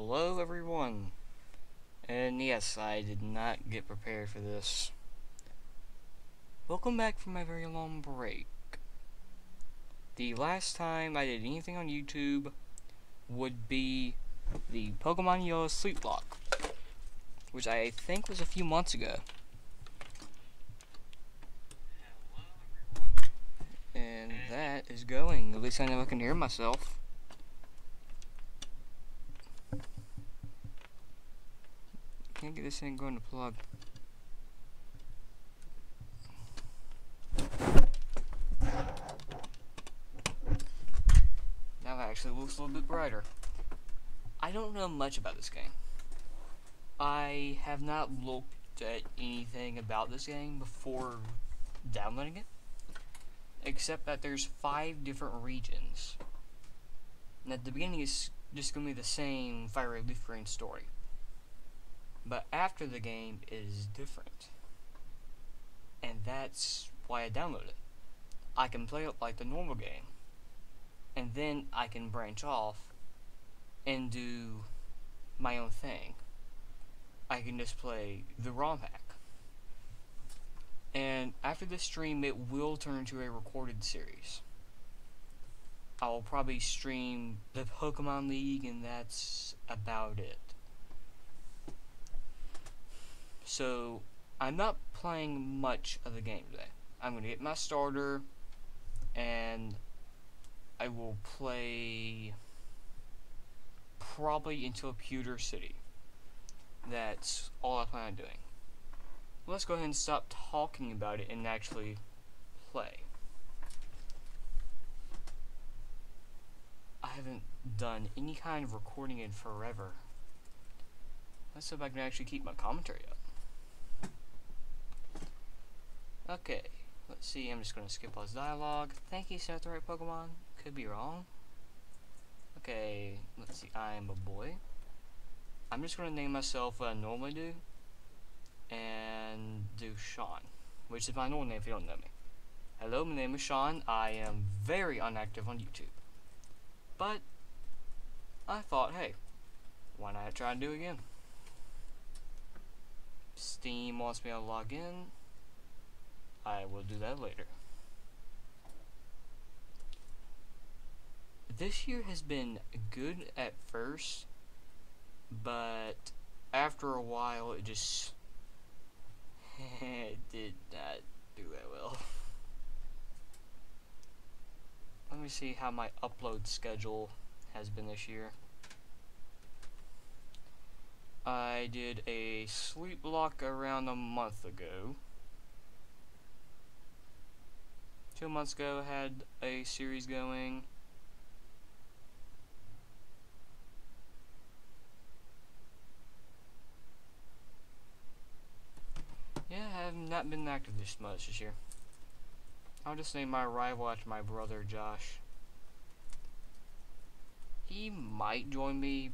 Hello everyone, and yes, I did not get prepared for this. Welcome back from my very long break. The last time I did anything on YouTube would be the Pokemon Yellow Sleep Block, which I think was a few months ago. And that is going, at least I know I can hear myself. Can't get this thing going to plug. Now it actually looks a little bit brighter. I don't know much about this game. I have not looked at anything about this game before downloading it, except that there's 5 different regions. And at the beginning it's just going to be the same Fire Red Leaf Green story. But after the game is different. And that's why I downloaded it. I can play it like the normal game. And then I can branch off and do my own thing. I can just play the Rom Hack. And after this stream, it will turn into a recorded series. I'll probably stream the Pokemon League, and that's about it. So, I'm not playing much of the game today. I'm going to get my starter, and I will play probably until Pewter City. That's all I plan on doing. Let's go ahead and stop talking about it and actually play. I haven't done any kind of recording in forever. Let's see if I can actually keep my commentary up. Okay, let's see, I'm just going to skip all this dialogue. Thank you, set the right Pokemon. Could be wrong. Okay, let's see, I am a boy. I'm just going to name myself what I normally do, and do Sean, which is my normal name if you don't know me. Hello, my name is Sean. I am very inactive on YouTube. But, I thought, hey, why not try and do it again? Steam wants me to log in. I will do that later. This year has been good at first, but after a while it just it did not do that well. Let me see how my upload schedule has been this year. I did a sleep block around a month ago. 2 months ago, I had a series going. Yeah, I have not been active this much this year. I'll just name my rival after my brother, Josh. He might join me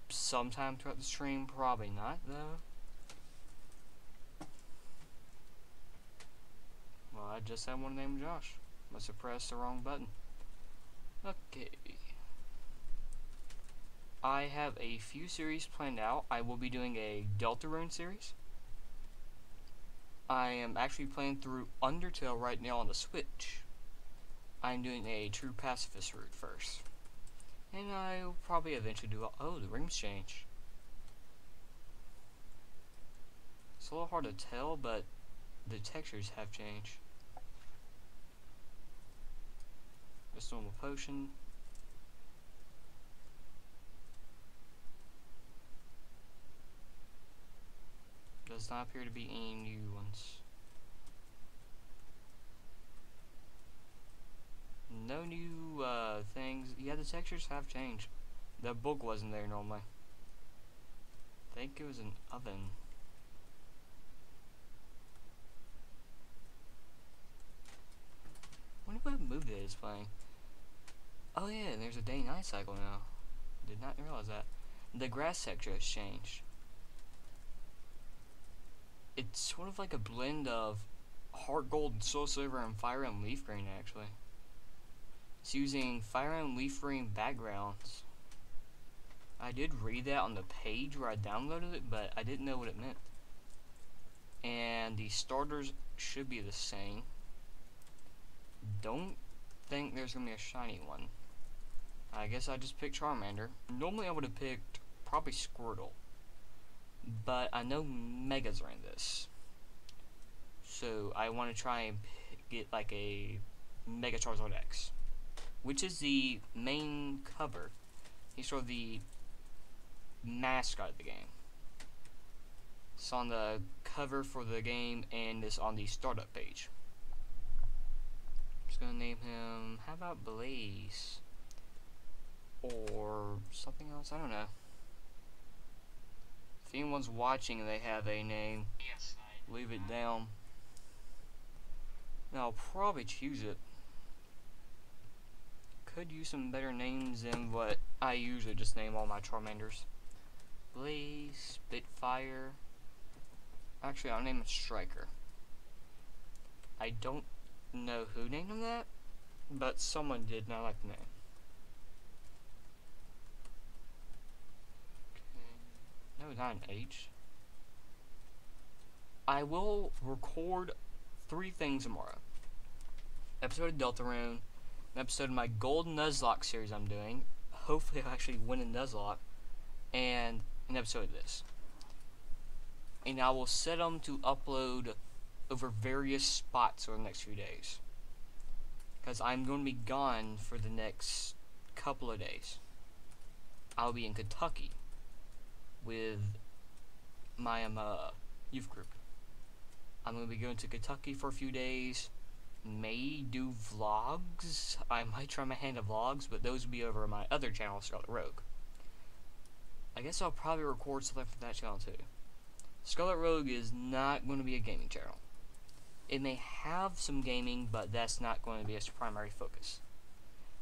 sometime throughout the stream, probably not, though. Well, I just had one named Josh. Must have pressed the wrong button. Okay. I have a few series planned out. I will be doing a Deltarune series. I am actually playing through Undertale right now on the Switch. I'm doing a True Pacifist route first. And I'll probably eventually do oh, the rings change. It's a little hard to tell, but the textures have changed. Just normal potion. Does not appear to be any new ones. No new things. Yeah, the textures have changed. The book wasn't there normally. I think it was an oven. I wonder what movie that is playing. Oh yeah, there's a day-night cycle now. Did not realize that. The grass texture has changed. It's sort of like a blend of Heart Gold, Soul Silver, and Fire and Leaf Green, actually. It's using Fire and Leaf Green backgrounds. I did read that on the page where I downloaded it, but I didn't know what it meant. And the starters should be the same. Don't think there's gonna be a shiny one. I guess I just picked Charmander. Normally I would have picked probably Squirtle, but I know Megas are in this, so I want to try and get like a Mega Charizard X, which is the main cover. He's sort of the mascot of the game. It's on the cover for the game and it's on the startup page. I'm just gonna name him, how about Blaze? Or something else, I don't know. If anyone's watching and they have a name, leave it down. And I'll probably choose it. Could use some better names than what I usually just name all my Charmanders. Blaze, Spitfire. Actually, I'll name it Striker. I don't know who named him that, but someone did, and I like the name. No, not an H. I will record 3 things tomorrow. Episode of Deltarune, an episode of my Gold Nuzlocke series I'm doing. Hopefully I'll actually win a Nuzlocke. And an episode of this. And I will set them to upload over various spots over the next few days. Because I'm going to be gone for the next couple of days. I'll be in Kentucky with my youth group. I'm going to be going to Kentucky for a few days. May do vlogs. I might try my hand at vlogs, but those will be over my other channel, Scarlet Rogue. I guess I'll probably record something for that channel too. Scarlet Rogue is not going to be a gaming channel. It may have some gaming, but that's not going to be its primary focus.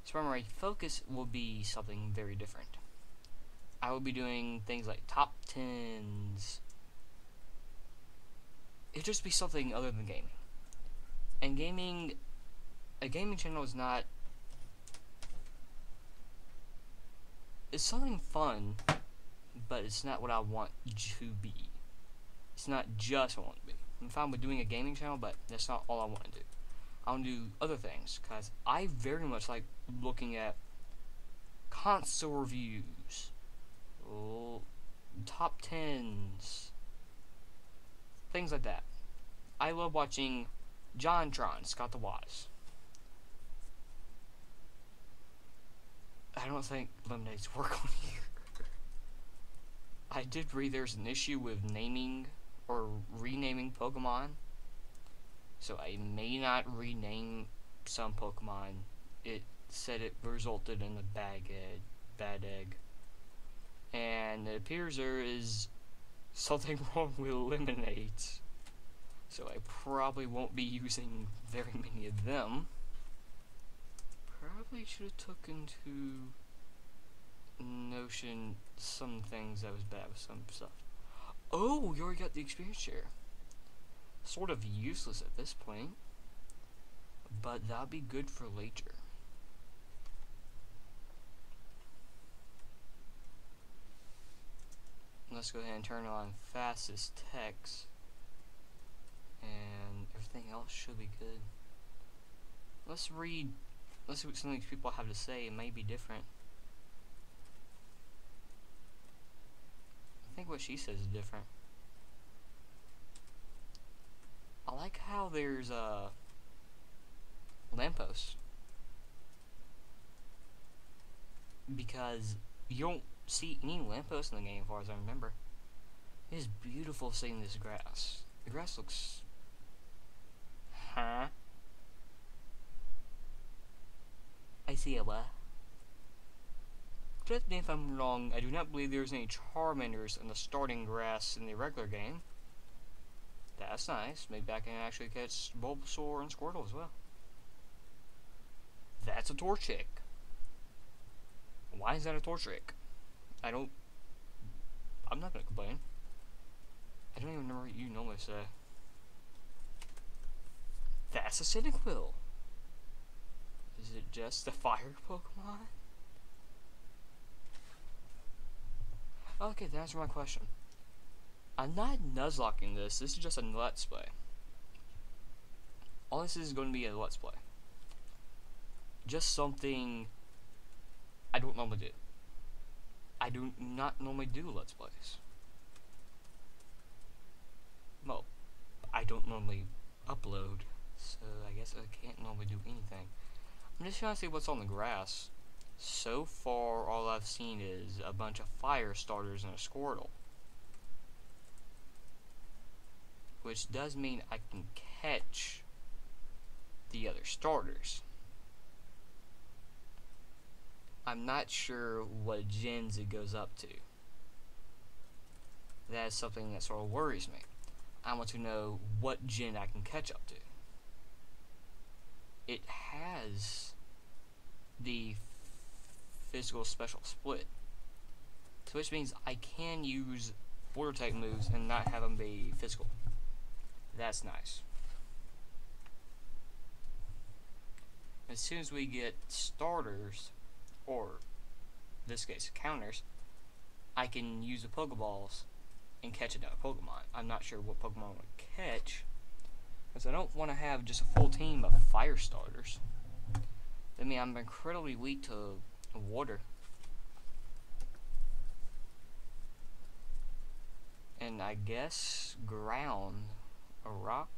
Its primary focus will be something very different. I will be doing things like top 10s. It'll just be something other than gaming. And gaming, a gaming channel is not, it's something fun, but it's not what I want to be. It's not just what I want to be. I'm fine with doing a gaming channel, but that's not all I want to do. I want to do other things, because I very much like looking at console reviews, top 10s, things like that. I love watching JonTron, Scott the Wise. I don't think Lemonade's work on here. I did read there's an issue with naming or renaming Pokemon, so I may not rename some Pokemon. It said it resulted in a bad egg. And it appears there is something wrong with Lemonades, so I probably won't be using very many of them. Probably should have took into notion some things that was bad with some stuff. Oh, you already got the experience share. Sort of useless at this point, but that'll be good for later. Let's go ahead and turn on fastest text, and everything else should be good. Let's see what some of these people have to say. It may be different. I think what she says is different. I like how there's a lamppost, because you don't see any lampposts in the game as far as I remember. It is beautiful seeing this grass. The grass looks... Huh? I see a what? Correct me if I'm wrong, I do not believe there's any Charmanders in the starting grass in the regular game. That's nice. Maybe I can actually catch Bulbasaur and Squirtle as well. That's a Torchic. Why is that a Torchic? I'm not gonna complain. I don't even remember what you normally say. That's a Cyndaquil. Is it just a fire Pokemon? Okay, to answer my question. I'm not nuzlocking this. This is just a let's play. All this is going to be a let's play. Just something I don't normally do. I do not normally do let's plays. Well, I don't normally upload, so I guess I can't normally do anything. I'm just trying to see what's on the grass. So far, all I've seen is a bunch of fire starters and a Squirtle. Which does mean I can catch the other starters. I'm not sure what gens it goes up to. That is something that sort of worries me. I want to know what gen I can catch up to. It has the physical special split, so which means I can use water type moves and not have them be physical. That's nice. As soon as we get starters, or in this case counters, I can use the Pokeballs and catch another Pokemon. I'm not sure what Pokemon I want to catch, because I don't want to have just a full team of fire starters. I mean, I'm incredibly weak to water. And I guess ground, a rock.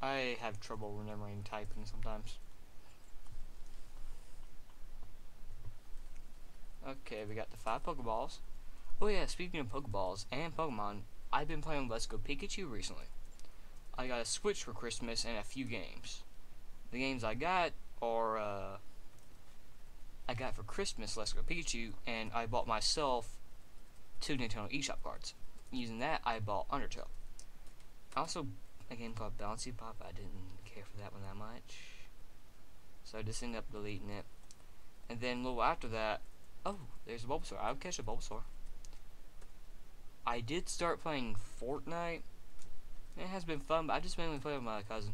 I have trouble remembering typing sometimes. Okay, we got the 5 Pokeballs. Oh yeah, speaking of Pokeballs and Pokemon, I've been playing Let's Go Pikachu recently. I got a Switch for Christmas and a few games. The games I got are, I got for Christmas Let's Go Pikachu, and I bought myself 2 Nintendo eShop cards. Using that, I bought Undertale. Also, a game called Bouncy Pop. I didn't care for that one that much, so I just ended up deleting it. And then a little after that, oh, there's a Bulbasaur. I would catch a Bulbasaur. I did start playing Fortnite. It has been fun, but I just mainly play with my cousin.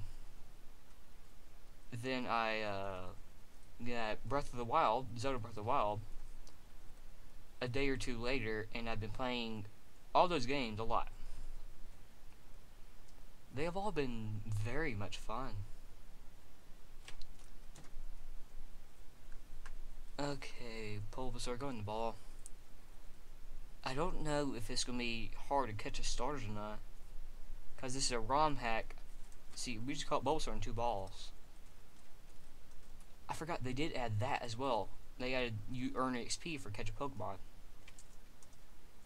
Then I got Breath of the Wild, Zelda Breath of the Wild, a day or 2 later, and I've been playing all those games a lot. They have all been very much fun. Okay, Bulbasaur, go in the ball. I don't know if it's going to be hard to catch a starters or not, because this is a ROM hack. See, we just caught Bulbasaur in 2 balls. I forgot they did add that as well. They added you earn XP for catch a Pokemon.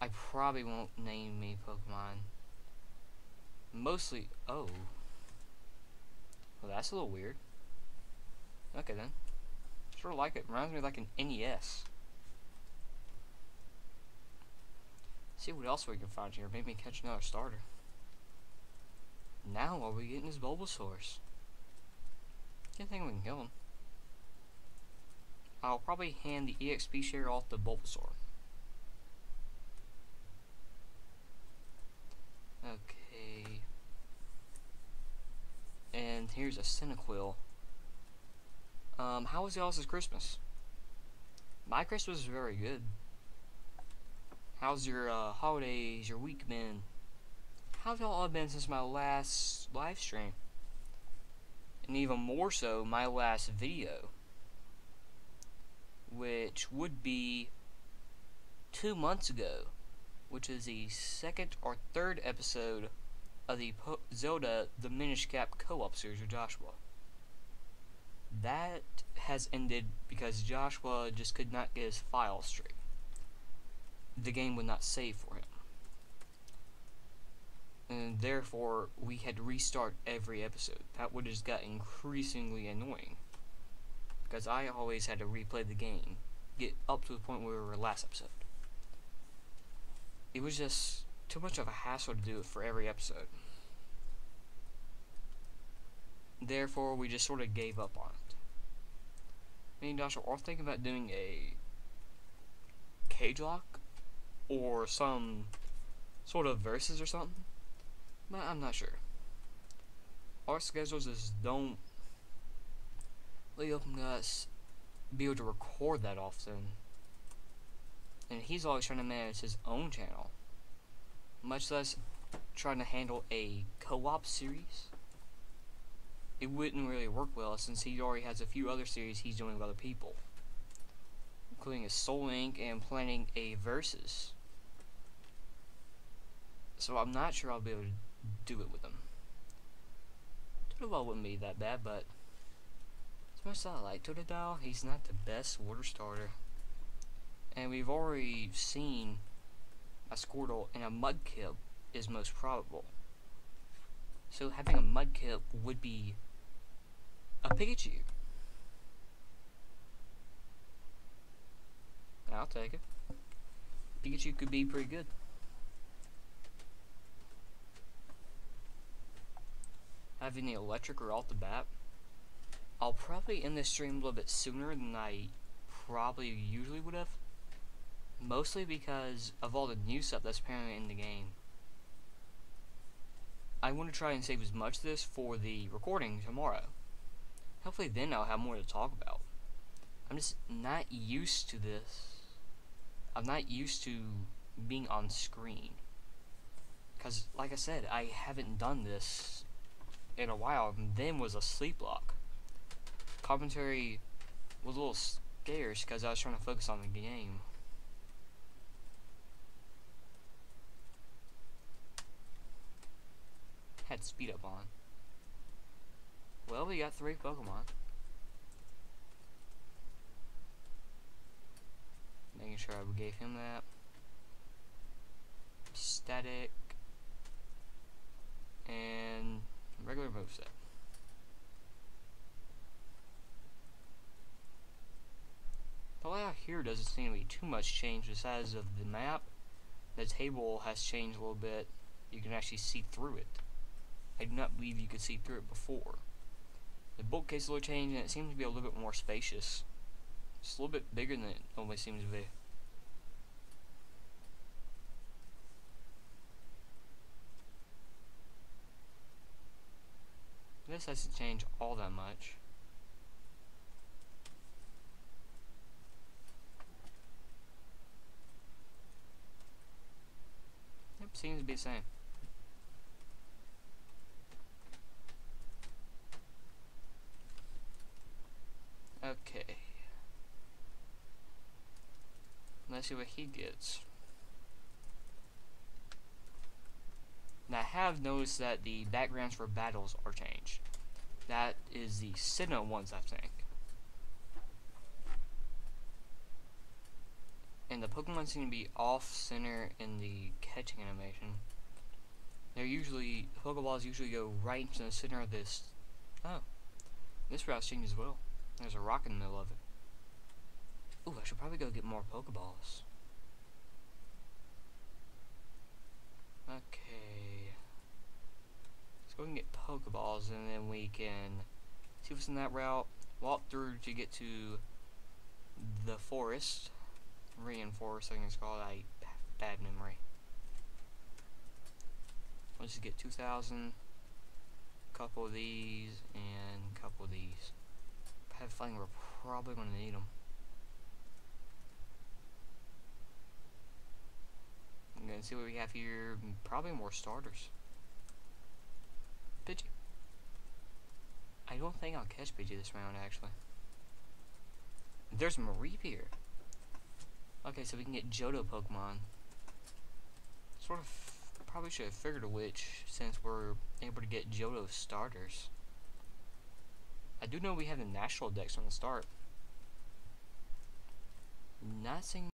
I probably won't name me Pokemon. Mostly, oh. Well, that's a little weird. Okay then. Sort of like it. Reminds me of like an NES. See what else we can find here. Maybe catch another starter. Now what we getting is Bulbasaurs. Can't think we can kill him. I'll probably hand the EXP share off to Bulbasaur. Okay. And here's a Cyndaquil. How was y'all's Christmas? My Christmas was very good. How's your holidays, your week been? How've y'all all been since my last live stream? And even more so, my last video, which would be 2 months ago, which is the 2nd or 3rd episode of the Zelda The Minish Cap co-op series with Joshua. That has ended because Joshua just could not get his file straight. The game would not save for him. And therefore, we had to restart every episode. That would just got increasingly annoying, because I always had to replay the game, get up to the point where we were last episode. It was just too much of a hassle to do it for every episode. Therefore, we just sort of gave up on it. Me and Joshua are thinking about doing a cage lock or some sort of verses or something, but I'm not sure. Our schedules just don't really open to us be able to record that often And he's always trying to manage his own channel, much less trying to handle a co-op series. It wouldn't really work well since he already has a few other series he's doing with other people, including a Soul Link and planning a Versus. So I'm not sure I'll be able to do it with him. Totodile wouldn't be that bad, but as much as I like Totodile, he's not the best water starter. And we've already seen a Squirtle and a Mudkip is most probable. So having a Mudkip would be a Pikachu. I'll take it. Pikachu could be pretty good. Having the Electric or off the bat, I'll probably end this stream a little bit sooner than I probably usually would have. Mostly because of all the new stuff that's apparently in the game. I want to try and save as much of this for the recording tomorrow. Hopefully then I'll have more to talk about. I'm just not used to this. I'm not used to being on screen. Because, like I said, I haven't done this in a while, and then was a sleep lock. Commentary was a little scarce because I was trying to focus on the game. Had speed up on. Well, we got 3 Pokemon. Making sure I gave him that. Static. And regular moveset. The layout here doesn't seem to be too much change besides of the map. The table has changed a little bit. You can actually see through it. I do not believe you could see through it before. The bookcase is a little changed and it seems to be a little bit more spacious. It's a little bit bigger than it normally seems to be. This hasn't changed all that much. Yep, seems to be the same. Okay. Let's see what he gets. Now I have noticed that the backgrounds for battles are changed. That is the Sinnoh ones, I think. And the Pokemon seem to be off-center in the catching animation. They're usually, the Pokeballs usually go right into the center of this. Oh, this route's changed as well. There's a rock in the middle of it. Ooh, I should probably go get more Pokeballs. Okay. Let's go and get Pokeballs and then we can see what's in that route. Walk through to get to the forest. Rainforest, I think it's called. I have bad memory. Let's just get 2,000. Couple of these and a couple of these. I have a feeling we're probably going to need them. I'm going to see what we have here. Probably more starters. Pidgey. I don't think I'll catch Pidgey this round, actually. There's Mareep here. Okay, so we can get Johto Pokemon. Sort of, probably should have figured a which, since we're able to get Johto starters. I do know we have the National Dex from the start. Not seeing